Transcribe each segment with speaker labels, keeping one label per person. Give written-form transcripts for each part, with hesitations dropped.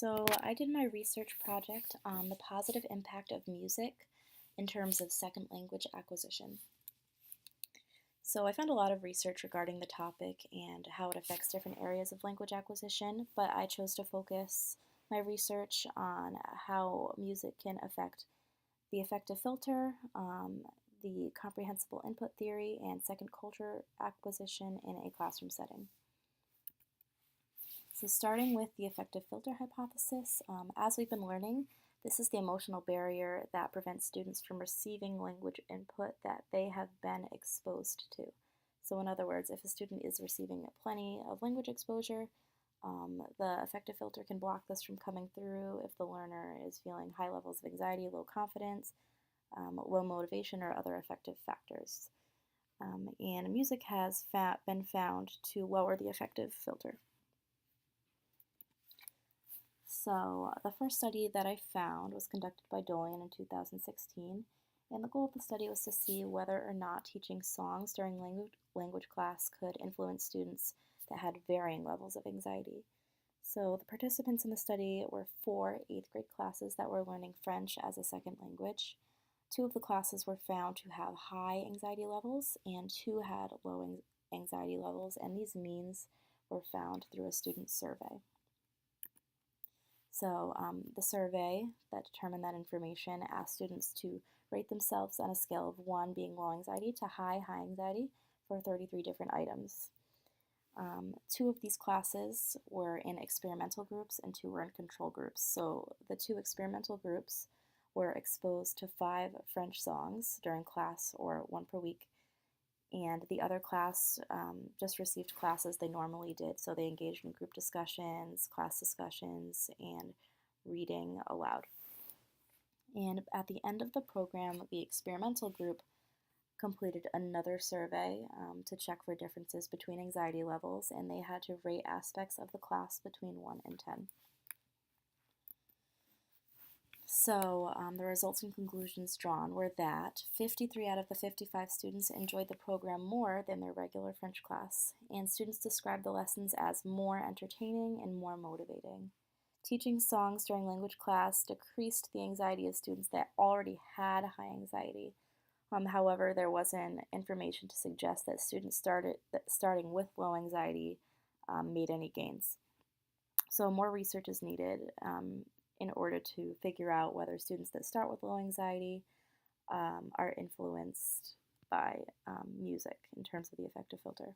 Speaker 1: So I did my research project on the positive impact of music in terms of second language acquisition. So I found a lot of research regarding the topic and how it affects different areas of language acquisition, but I chose to focus my research on how music can affect the affective filter, the comprehensible input theory, and second culture acquisition in a classroom setting. So starting with the affective filter hypothesis, as we've been learning, this is the emotional barrier that prevents students from receiving language input that they have been exposed to. So in other words, if a student is receiving plenty of language exposure, the affective filter can block this from coming through if the learner is feeling high levels of anxiety, low confidence, low motivation, or other affective factors. And music has been found to lower the affective filter. So the first study that I found was conducted by Dolian in 2016, and the goal of the study was to see whether or not teaching songs during language class could influence students that had varying levels of anxiety. So the participants in the study were 4 8th grade classes that were learning French as a second language. 2 of the classes were found to have high anxiety levels, and 2 had low anxiety levels, and these means were found through a student survey. So the survey that determined that information asked students to rate themselves on a scale of 1 being low anxiety to high anxiety for 33 different items. 2 of these classes were in experimental groups and 2 were in control groups. So the 2 experimental groups were exposed to 5 French songs during class, or 1 per week, and the other class just received classes they normally did. So they engaged in group discussions, class discussions, and reading aloud. And at the end of the program, the experimental group completed another survey to check for differences between anxiety levels, and they had to rate aspects of the class between 1 and 10. So the results and conclusions drawn were that 53 out of the 55 students enjoyed the program more than their regular French class, and students described the lessons as more entertaining and more motivating. Teaching songs during language class decreased the anxiety of students that already had high anxiety. However, there wasn't information to suggest that students starting with low anxiety made any gains. So more research is needed in order to figure out whether students that start with low anxiety are influenced by music in terms of the affective filter.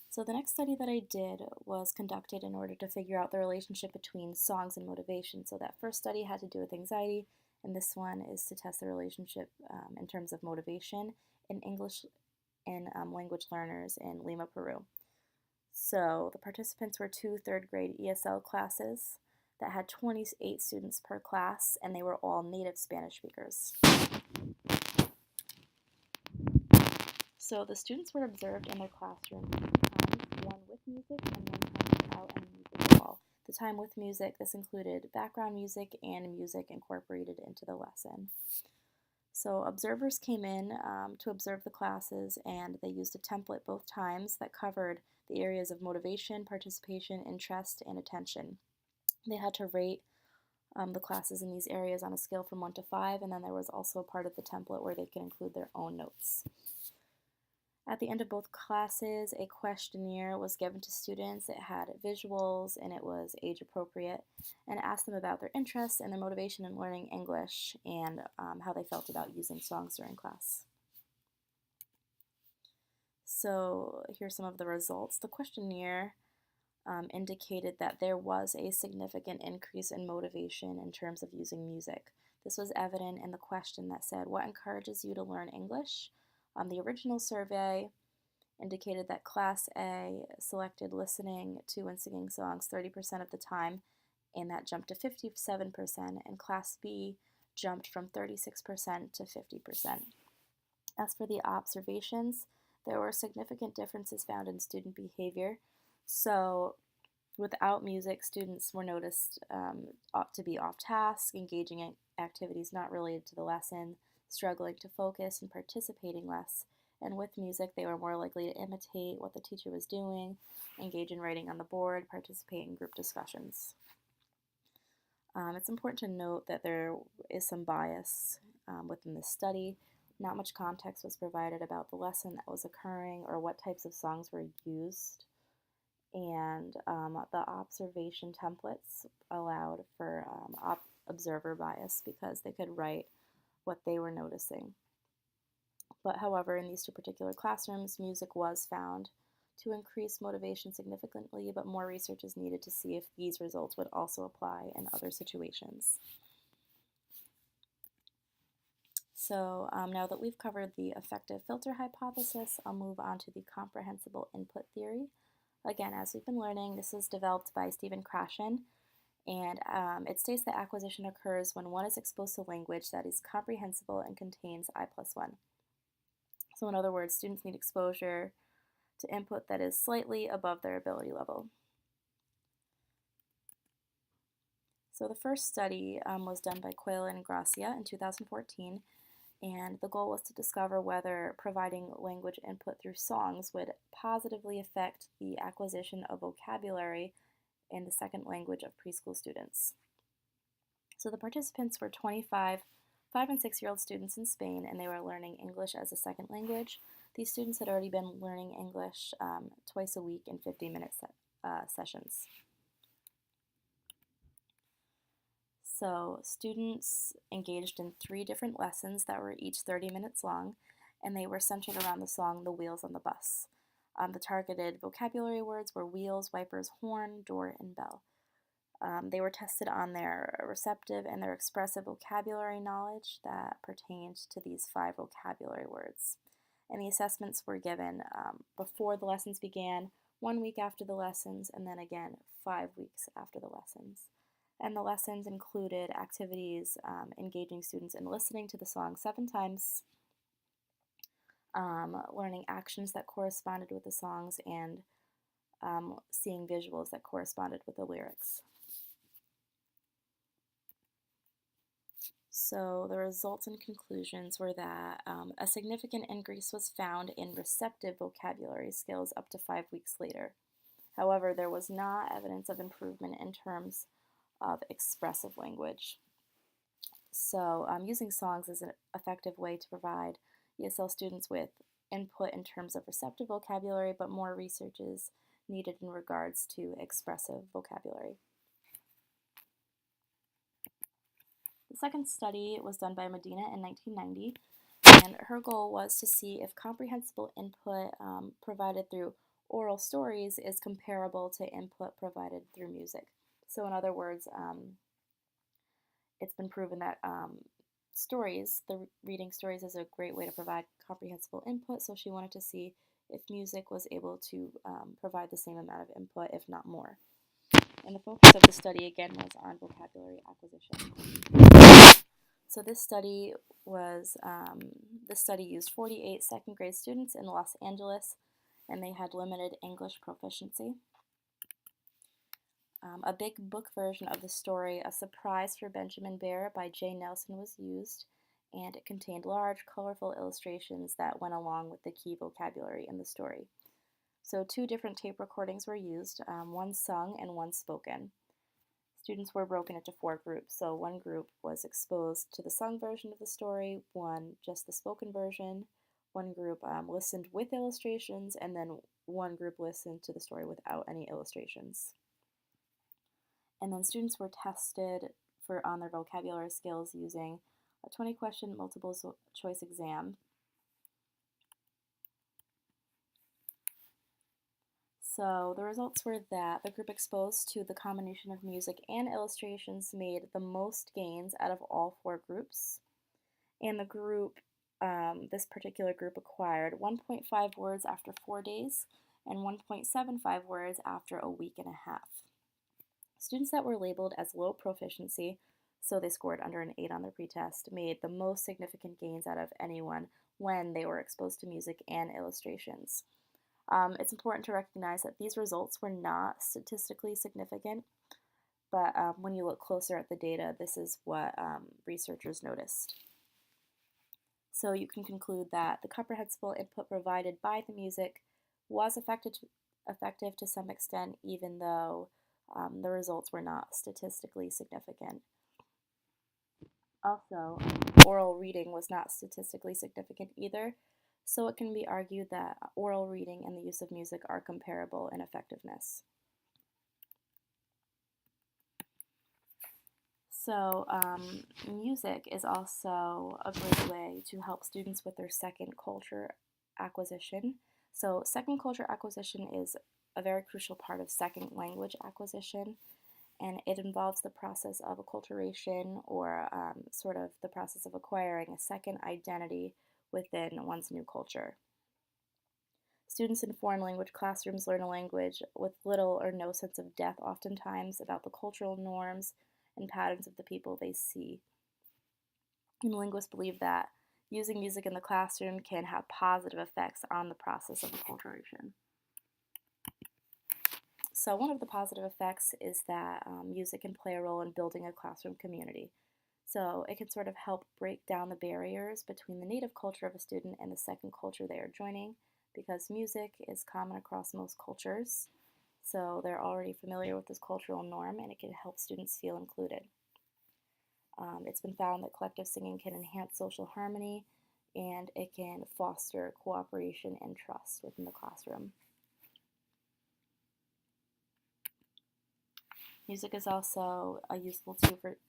Speaker 1: So the next study that I did was conducted in order to figure out the relationship between songs and motivation. So that first study had to do with anxiety, and this one is to test the relationship in terms of motivation in English and language learners in Lima, Peru. So the participants were 2 third-grade ESL classes that had 28 students per class, and they were all native Spanish speakers. So the students were observed in their classroom 2 times, one with music and 1 time without any music at all. The time with music, this included background music and music incorporated into the lesson. So observers came in to observe the classes, and they used a template both times that covered the areas of motivation, participation, interest, and attention. They had to rate the classes in these areas on a scale from 1 to 5, and then there was also a part of the template where they could include their own notes. At the end of both classes, a questionnaire was given to students. It had visuals and it was age appropriate, and asked them about their interests and their motivation in learning English and how they felt about using songs during class. So here's some of the results. The questionnaire indicated that there was a significant increase in motivation in terms of using music. This was evident in the question that said, "What encourages you to learn English?" The original survey indicated that Class A selected listening to and singing songs 30% of the time, and that jumped to 57%, and Class B jumped from 36% to 50%. As for the observations, there were significant differences found in student behavior. So without music, students were noticed to be off task, engaging in activities not related to the lesson, struggling to focus, and participating less, and with music, they were more likely to imitate what the teacher was doing, engage in writing on the board, participate in group discussions. It's important to note that there is some bias within this study. Not much context was provided about the lesson that was occurring or what types of songs were used. And the observation templates allowed for observer bias because they could write what they were noticing. But however, in these two particular classrooms, music was found to increase motivation significantly, but more research is needed to see if these results would also apply in other situations. So now that we've covered the effective filter hypothesis, I'll move on to the comprehensible input theory. Again, as we've been learning, this was developed by Stephen Krashen, and it states that acquisition occurs when one is exposed to language that is comprehensible and contains I+1. So in other words, students need exposure to input that is slightly above their ability level. So the first study was done by Coyle and Gracia in 2014, and the goal was to discover whether providing language input through songs would positively affect the acquisition of vocabulary in the second language of preschool students. So the participants were 25 5- and 6-year-old students in Spain, and they were learning English as a second language. These students had already been learning English twice a week in 50-minute sessions. So students engaged in 3 different lessons that were each 30 minutes long, and they were centered around the song The Wheels on the Bus. The targeted vocabulary words were wheels, wipers, horn, door, and bell. They were tested on their receptive and their expressive vocabulary knowledge that pertained to these 5 vocabulary words. And the assessments were given before the lessons began, 1 week after the lessons, and then again 5 weeks after the lessons. And the lessons included activities engaging students in listening to the song 7 times, learning actions that corresponded with the songs, and seeing visuals that corresponded with the lyrics. So the results and conclusions were that a significant increase was found in receptive vocabulary skills up to 5 weeks later. However, there was not evidence of improvement in terms of expressive language. So using songs is an effective way to provide ESL students with input in terms of receptive vocabulary, but more research is needed in regards to expressive vocabulary. The second study was done by Medina in 1990, and her goal was to see if comprehensible input provided through oral stories is comparable to input provided through music. So in other words, it's been proven that reading stories is a great way to provide comprehensible input, so she wanted to see if music was able to provide the same amount of input, if not more. And the focus of the study, again, was on vocabulary acquisition. So this study used 48 second grade students in Los Angeles, and they had limited English proficiency. A big book version of the story, A Surprise for Benjamin Bear by J. Nelson, was used, and it contained large, colorful illustrations that went along with the key vocabulary in the story. So 2 different tape recordings were used, one sung and one spoken. Students were broken into 4 groups. So one group was exposed to the sung version of the story, one just the spoken version, one group listened with illustrations, and then one group listened to the story without any illustrations. And then students were tested on their vocabulary skills using a 20-question multiple choice exam. So the results were that the group exposed to the combination of music and illustrations made the most gains out of all 4 groups. And the group, this particular group, acquired 1.5 words after 4 days and 1.75 words after a week and a half. Students that were labeled as low proficiency, so they scored under an 8 on their pretest, made the most significant gains out of anyone when they were exposed to music and illustrations. It's important to recognize that these results were not statistically significant, but when you look closer at the data, this is what researchers noticed. So you can conclude that the comprehensible input provided by the music was effective to some extent, even though the results were not statistically significant. Also, oral reading was not statistically significant either, so it can be argued that oral reading and the use of music are comparable in effectiveness. So, music is also a great way to help students with their second culture acquisition. So, second culture acquisition is a very crucial part of second language acquisition, and it involves the process of acculturation, or sort of the process of acquiring a second identity within one's new culture. Students in foreign language classrooms learn a language with little or no sense of depth, oftentimes, about the cultural norms and patterns of the people they see. And linguists believe that using music in the classroom can have positive effects on the process of acculturation. So one of the positive effects is that music can play a role in building a classroom community. So it can sort of help break down the barriers between the native culture of a student and the second culture they are joining, because music is common across most cultures. So they're already familiar with this cultural norm, and it can help students feel included. It's been found that collective singing can enhance social harmony, and it can foster cooperation and trust within the classroom. Music is also a useful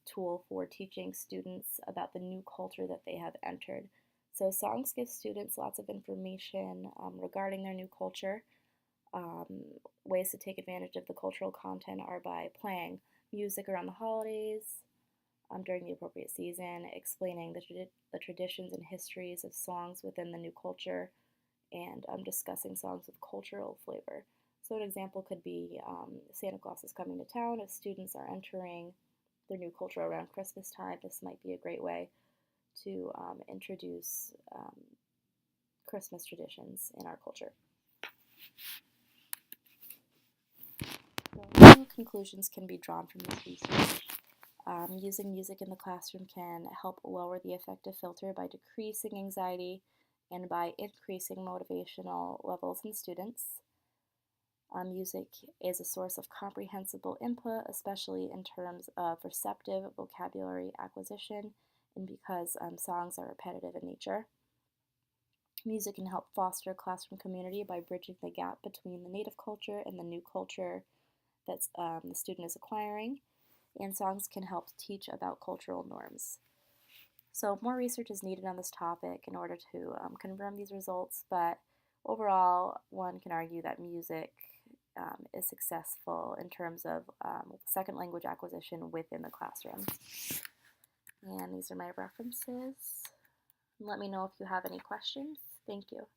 Speaker 1: tool for teaching students about the new culture that they have entered. So songs give students lots of information regarding their new culture. Ways to take advantage of the cultural content are by playing music around the holidays, during the appropriate season, explaining the traditions and histories of songs within the new culture, and discussing songs with cultural flavor. So an example could be Santa Claus is coming to town. If students are entering their new culture around Christmas time, this might be a great way to introduce Christmas traditions in our culture. So two conclusions can be drawn from this research. Using music in the classroom can help lower the affective filter by decreasing anxiety and by increasing motivational levels in students. Music is a source of comprehensible input, especially in terms of receptive vocabulary acquisition, and because songs are repetitive in nature. Music can help foster classroom community by bridging the gap between the native culture and the new culture that the student is acquiring. And songs can help teach about cultural norms. So more research is needed on this topic in order to confirm these results, but overall, one can argue that music is successful in terms of second language acquisition within the classroom. And these are my references. Let me know if you have any questions. Thank you.